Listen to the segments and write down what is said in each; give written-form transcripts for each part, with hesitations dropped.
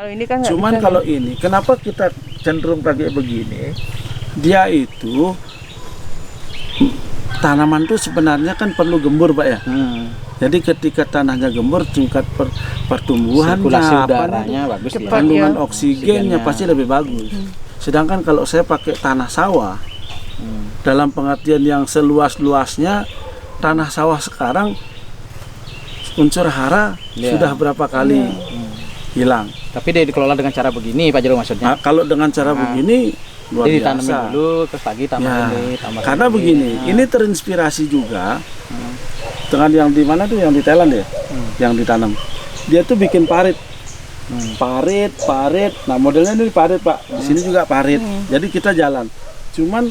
Kalau ini kan nggak Cuman bisa, kalau nih. ini, kenapa kita cenderung pakai begini? Dia itu tanaman tuh sebenarnya kan perlu gembur, Pak ya. Jadi ketika tanahnya gembur, tingkat pertumbuhan, sirkulasi udaranya bagus ya. kandungan Ya. oksigennya pasti lebih bagus. Sedangkan kalau saya pakai tanah sawah, dalam pengertian yang seluas-luasnya, tanah sawah sekarang unsur hara sudah berapa kali hilang. Tapi dia dikelola dengan cara begini, Pak Jero maksudnya. Nah, kalau dengan cara begini luar Jadi biasa. ditanamin dulu, terus pagi tambah ini, tambah Karena ini. begini, ini terinspirasi juga dengan yang di mana tuh, yang di Thailand ya, yang ditanam. Dia tuh bikin parit, parit. Nah modelnya ini parit, Pak. Di sini juga parit. Jadi kita jalan. Cuman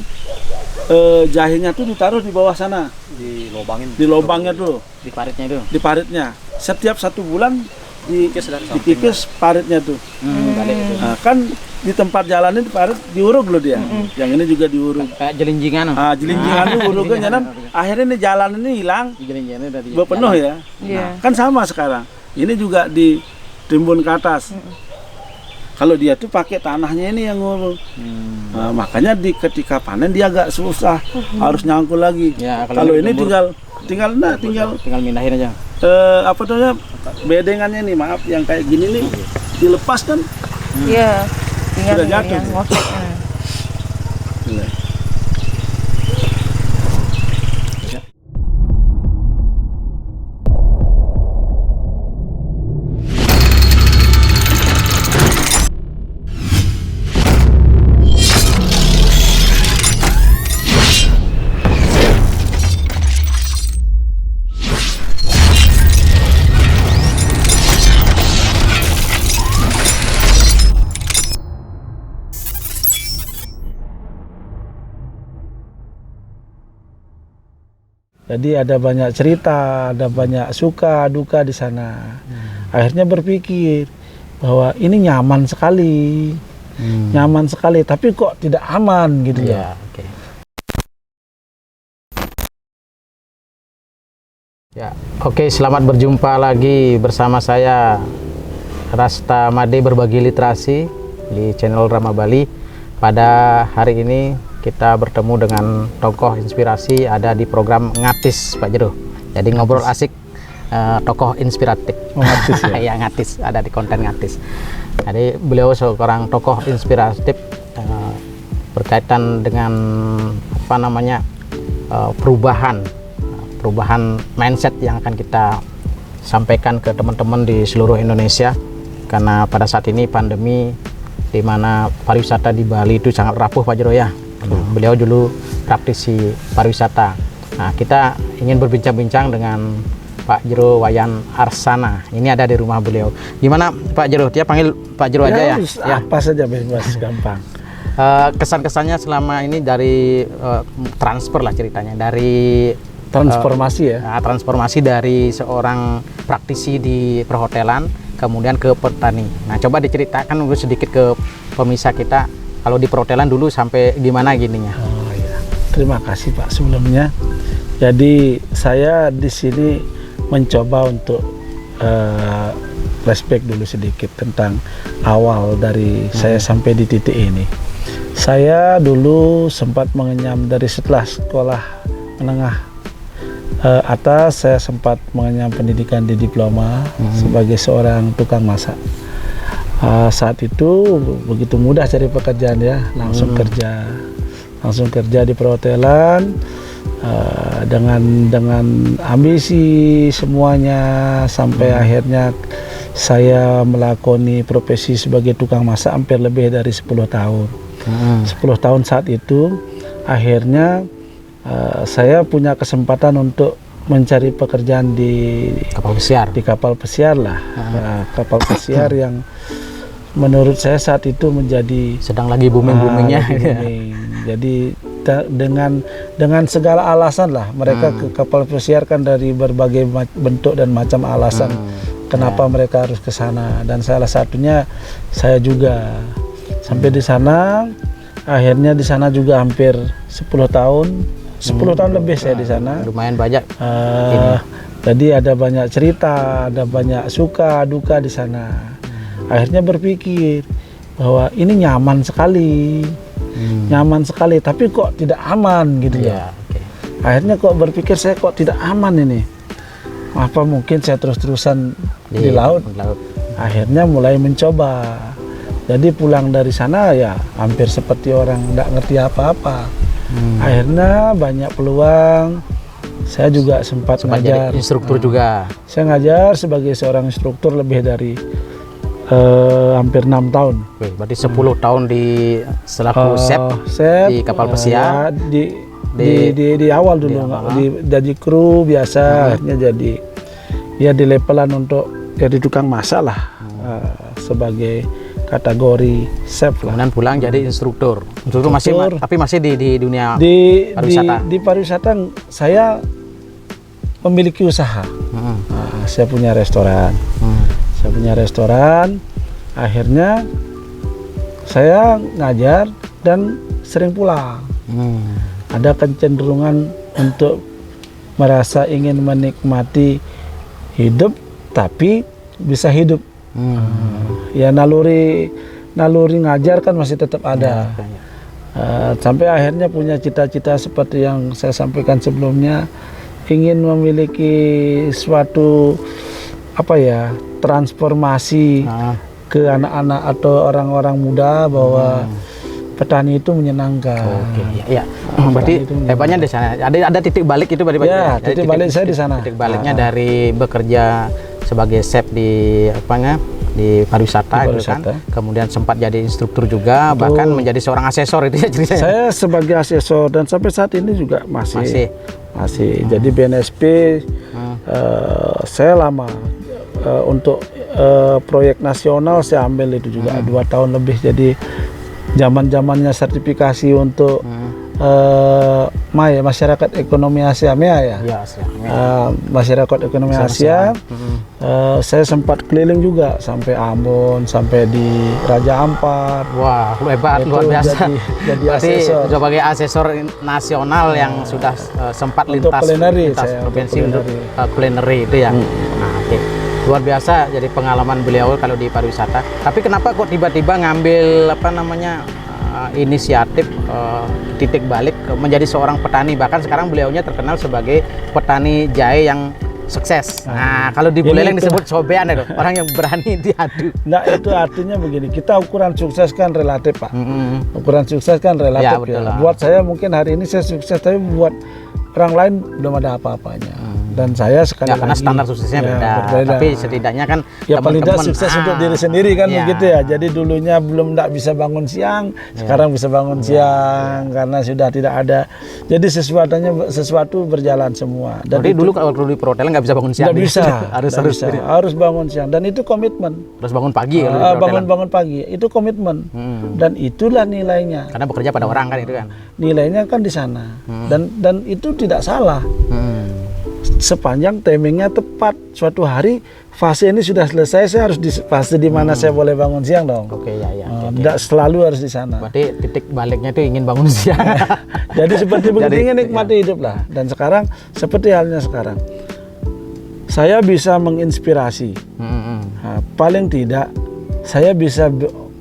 jahenya tuh ditaruh di bawah sana, di lubangnya tuh, di paritnya itu. di paritnya. Setiap 1 bulan dikikis paritnya tuh. Balik itu. Nah, kan di tempat jalan ini parit diuruk loh dia. Yang ini juga diuruk. Kayak jelinjingan. Ah, jelinjingan itu uruknya kan akhirnya ini jalan ini hilang, Jelinjingannya udah di penuh ya. Iya. Kan sama sekarang. Ini juga ditimbun ke atas. Kalau dia tuh pakai tanahnya ini yang nguruk. Nah, makanya ketika panen dia agak susah, harus nyangkul lagi. Ya, kalau ini gembur, tinggal tinggal mindahin aja. apa namanya, bedengannya nih, maaf, yang kayak gini nih dilepas kan. Iya. Tinggal Sudah ini jatuh yang nih. ngosek. Jadi ada banyak cerita, ada banyak suka duka di sana. Akhirnya berpikir bahwa ini nyaman sekali, tapi kok tidak aman gitu Ya, ya. oke. Ya, oke, selamat berjumpa lagi bersama saya Rasta Made Berbagi Literasi di channel Rama Bali. Pada hari ini kita bertemu dengan tokoh inspirasi, ada di program Ngatis, Pak Jero. Jadi ngobrol asik, tokoh inspiratif. Oh, Ngatis ya? Ya, Ngatis, ada di konten Ngatis. Jadi beliau seorang tokoh inspiratif berkaitan dengan apa namanya, perubahan mindset yang akan kita sampaikan ke teman-teman di seluruh Indonesia. Karena pada saat ini pandemi, di mana pariwisata di Bali itu sangat rapuh, Pak Jero ya. Beliau dulu praktisi pariwisata. Nah, kita ingin berbincang-bincang dengan Pak Jero Wayan Arsana. Ini ada di rumah beliau. Gimana Pak Jero? Dia panggil Pak Jero aja ya? Ya. Apa saja bebas, gampang. Kesan-kesannya selama ini dari transfer lah ceritanya, dari Transformasi ya. transformasi dari seorang praktisi di perhotelan kemudian ke petani. Nah, coba diceritakan dulu sedikit ke pemirsa kita, kalau di perhotelan dulu sampai gimana gininya. Oh ya, terima kasih Pak sebelumnya. Jadi saya di sini mencoba untuk flashback dulu sedikit tentang awal dari saya sampai di titik ini. Saya dulu sempat mengenyam dari setelah sekolah menengah atas, saya sempat mengenyam pendidikan di diploma sebagai seorang tukang masak. Saat itu begitu mudah cari pekerjaan ya, langsung kerja di perhotelan dengan ambisi semuanya, sampai akhirnya saya melakoni profesi sebagai tukang masak hampir lebih dari 10 tahun. 10 tahun saat itu akhirnya saya punya kesempatan untuk mencari pekerjaan di kapal pesiar lah. Kapal pesiar yang menurut saya saat itu menjadi sedang lagi booming-boomingnya. Jadi dengan segala alasan lah mereka ke kapal pesiar kan, dari berbagai bentuk dan macam alasan kenapa mereka harus ke sana, dan salah satunya saya juga sampai di sana. Akhirnya di sana juga hampir 10 tahun lebih saya di sana. Lumayan banyak. Jadi ada banyak cerita, ada banyak suka duka di sana. akhirnya berpikir bahwa ini nyaman sekali, tapi kok tidak aman gitu ya. Akhirnya kok berpikir saya kok tidak aman ini. Apa mungkin saya terus-terusan di laut? Akhirnya mulai mencoba. Jadi pulang dari sana ya hampir seperti orang tidak ngerti apa-apa. Akhirnya banyak peluang. Saya juga sempat ngajar. Jadi instruktur juga. Saya ngajar sebagai seorang instruktur lebih dari hampir 6 tahun. Wih, berarti 10 tahun selaku chef di kapal pesiar. Di awal dulu jadi kru biasa, akhirnya jadi ya di levelan untuk jadi tukang masak lah, sebagai kategori chef lah. Kemudian pulang jadi instruktur. Tapi masih di dunia pariwisata. Di pariwisata saya memiliki usaha. Saya punya restoran. Akhirnya saya ngajar dan sering pulang. Ada kecenderungan untuk merasa ingin menikmati hidup tapi bisa hidup. Ya naluri ngajar kan masih tetap ada. Sampai akhirnya punya cita-cita seperti yang saya sampaikan sebelumnya, ingin memiliki suatu transformasi ke anak-anak atau orang-orang muda bahwa petani itu menyenangkan. Ya. Berarti hebatnya di sana. Ada titik balik itu berarti. Ya, titik balik saya di sana. Titik baliknya dari bekerja sebagai chef di pariwisata, itu kan. Kemudian sempat jadi instruktur juga, bahkan menjadi seorang asesor itu ya ceritanya. Saya sebagai asesor dan sampai saat ini juga masih. Jadi BNSP saya lama untuk proyek nasional saya ambil itu juga 2 tahun lebih. Jadi zaman-zamannya sertifikasi untuk Masyarakat Ekonomi Asia (MEA) ya. Masyarakat Ekonomi Asia. Saya sempat keliling juga sampai Ambon, sampai di Raja Ampat. Wah, hebat, luar biasa. Jadi asesor. Sebagai asesor nasional yang sudah sempat lintas provinsi untuk culinary itu ya. Luar biasa jadi pengalaman beliau kalau di pariwisata. Tapi kenapa kok tiba-tiba ngambil inisiatif titik balik menjadi seorang petani, bahkan sekarang beliaunya terkenal sebagai petani jahe yang sukses. Nah, kalau di Buleleng disebut sobean itu, orang yang berani diadu. Nah, itu artinya begini, kita ukuran sukses kan relatif, Pak. Ukuran sukses kan relatif. Ya, buat saya mungkin hari ini saya sukses, tapi buat orang lain belum ada apa-apanya. Dan saya sekali lagi karena standar suksesnya berbeda. Tapi setidaknya kan ya paling tidak sukses untuk diri sendiri kan begitu ya. Jadi dulunya belum tidak bisa bangun siang, sekarang bisa bangun siang karena sudah tidak ada. Jadi sesuatu berjalan semua. Dan jadi dulu kalau di perhotelan nggak bisa bangun siang. Nggak bisa. harus bangun siang dan itu komitmen. Harus bangun pagi bangun pagi itu komitmen. Dan itulah nilainya. Karena bekerja pada orang kan itu kan. Nilainya kan di sana. Dan itu tidak salah. Sepanjang timingnya tepat, suatu hari fase ini sudah selesai, saya harus di fase di mana saya boleh bangun siang dong. Tidak selalu harus di sana. Berarti titik baliknya itu ingin bangun siang. Jadi seperti begitu, ingin nikmati hidup lah. Dan sekarang seperti halnya sekarang, saya bisa menginspirasi. Paling tidak saya bisa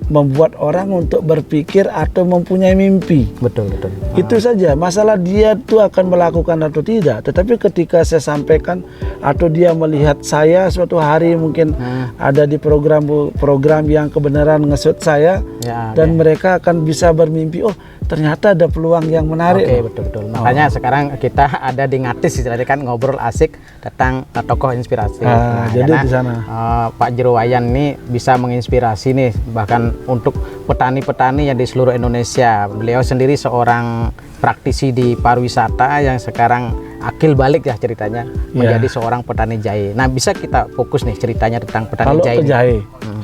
membuat orang untuk berpikir atau mempunyai mimpi. Betul. Itu saja. Masalah dia tuh akan melakukan atau tidak. Tetapi ketika saya sampaikan atau dia melihat saya suatu hari mungkin ada di program yang kebenaran ngesut saya dan mereka akan bisa bermimpi, oh ternyata ada peluang yang menarik. Betul. Makanya sekarang kita ada di Ngatis istilahnya kan, ngobrol asik tentang tokoh inspirasi. Jadi di sana Pak Jero Wayan ini bisa menginspirasi nih bahkan untuk petani-petani yang di seluruh Indonesia. Beliau sendiri seorang praktisi di pariwisata yang sekarang akil balik ya ceritanya menjadi seorang petani jahe. Nah, bisa kita fokus nih ceritanya tentang petani jahe. Kalau jahe.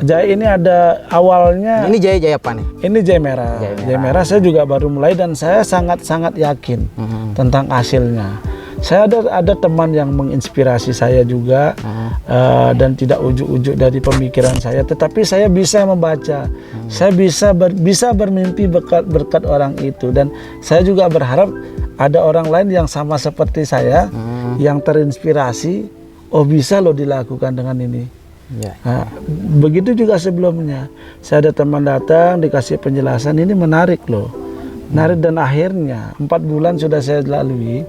Jahe ini ada awalnya. Ini jahe apa nih? Ini jahe merah. Jahe merah saya juga baru mulai dan saya sangat yakin tentang hasilnya. Saya ada teman yang menginspirasi saya juga dan tidak ujuk-ujuk dari pemikiran saya, tetapi saya bisa membaca, saya bisa bermimpi berkat orang itu, dan saya juga berharap ada orang lain yang sama seperti saya yang terinspirasi, oh bisa loh dilakukan dengan ini. Ya. Nah, begitu juga sebelumnya. Saya ada teman datang dikasih penjelasan, ini menarik loh. Menarik, dan akhirnya 4 bulan sudah saya lalui.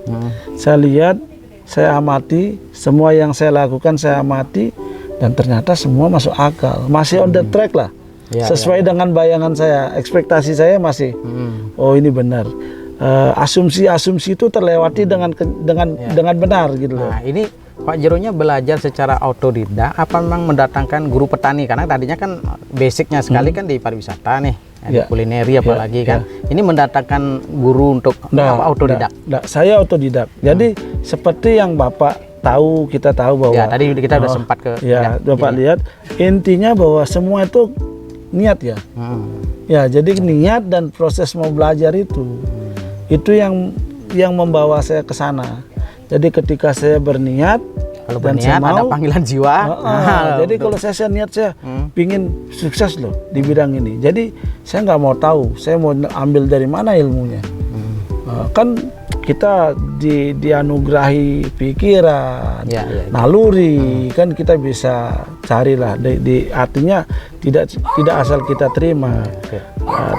Saya lihat, saya amati, semua yang saya lakukan saya amati, dan ternyata semua masuk akal. Masih on the track lah. Ya, Sesuai dengan bayangan saya, ekspektasi saya masih. Oh, ini benar. Asumsi-asumsi itu terlewati dengan benar gitu loh. Nah, ini Pak Jeronya belajar secara autodidak apa memang mendatangkan guru petani, karena tadinya kan basicnya sekali kan di pariwisata nih, di kulineri apalagi kan. Ini mendatangkan guru untuk apa, autodidak. Saya autodidak. Jadi seperti yang Bapak tahu, kita tahu bahwa Ya, tadi kita udah sempat ke Bapak lihat intinya bahwa semua itu niat ya. Ya, jadi niat dan proses mau belajar itu yang membawa saya ke sana. Jadi ketika saya berniat, kalau dan berniat saya mau, ada panggilan jiwa. Jadi kalau saya niat, saya pingin sukses loh di bidang ini. Jadi saya nggak mau tahu, saya mau ambil dari mana ilmunya. Kan kita dianugerahi pikiran, naluri, kan kita bisa carilah. Artinya tidak asal kita terima,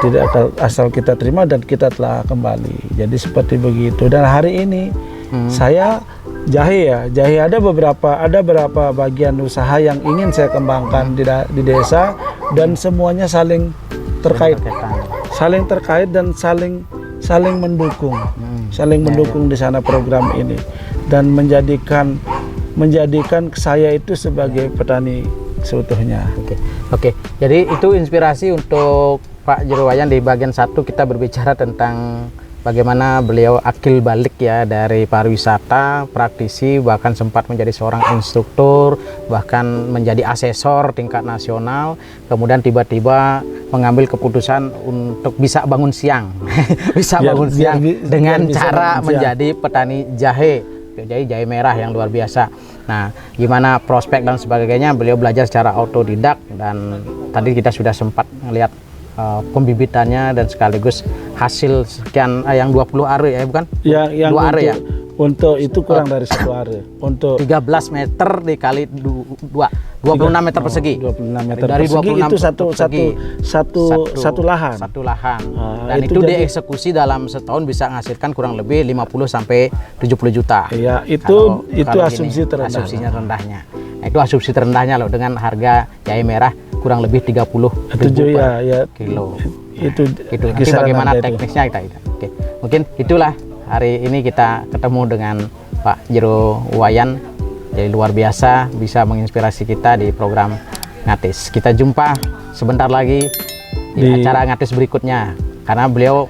tidak asal kita terima dan kita telah kembali. Jadi seperti begitu. Dan hari ini saya jahe ada beberapa bagian usaha yang ingin saya kembangkan di desa, dan semuanya saling terkait dan saling mendukung. Saling mendukung di sana program ini, dan menjadikan saya itu sebagai petani seutuhnya. Oke. Jadi itu inspirasi untuk Pak Jero Wayan. Di bagian 1 kita berbicara tentang bagaimana beliau akil balik ya, dari pariwisata, praktisi, bahkan sempat menjadi seorang instruktur, bahkan menjadi asesor tingkat nasional, kemudian tiba-tiba mengambil keputusan untuk bisa bangun siang, dengan cara menjadi petani jahe merah yang luar biasa. Nah, gimana prospek dan sebagainya, beliau belajar secara autodidak, dan tadi kita sudah sempat melihat pembibitannya dan sekaligus hasil sekian yang 20 are ya, bukan? Yang 2 are ya. Untuk itu kurang dari 1 are. Untuk 13 meter dikali 26 meter persegi. 26 meter dari persegi 26 itu satu lahan. Satu lahan. Dan itu dieksekusi dalam setahun bisa menghasilkan kurang lebih 50 sampai 70 juta. Iya, itu asumsi gini, terendah. asumsinya rendahnya. Nah, itu asumsi terendahnya loh, dengan harga jahe merah kurang lebih 30 ribu per kilo. Itu nanti bagaimana teknisnya kita. Oke. Mungkin itulah hari ini kita ketemu dengan Pak Jero Wayan. Jadi luar biasa, bisa menginspirasi kita di program Ngatis. Kita jumpa sebentar lagi di acara Ngatis berikutnya, karena beliau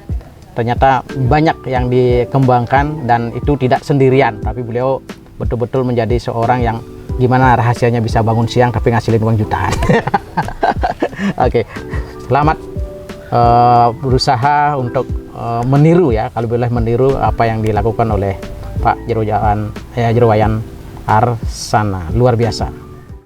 ternyata banyak yang dikembangkan dan itu tidak sendirian, tapi beliau betul-betul menjadi seorang yang gimana rahasianya bisa bangun siang tapi ngasilin uang jutaan. Oke. Selamat berusaha untuk meniru ya, kalau boleh meniru apa yang dilakukan oleh Pak Jero Wayan Arsana. Luar biasa.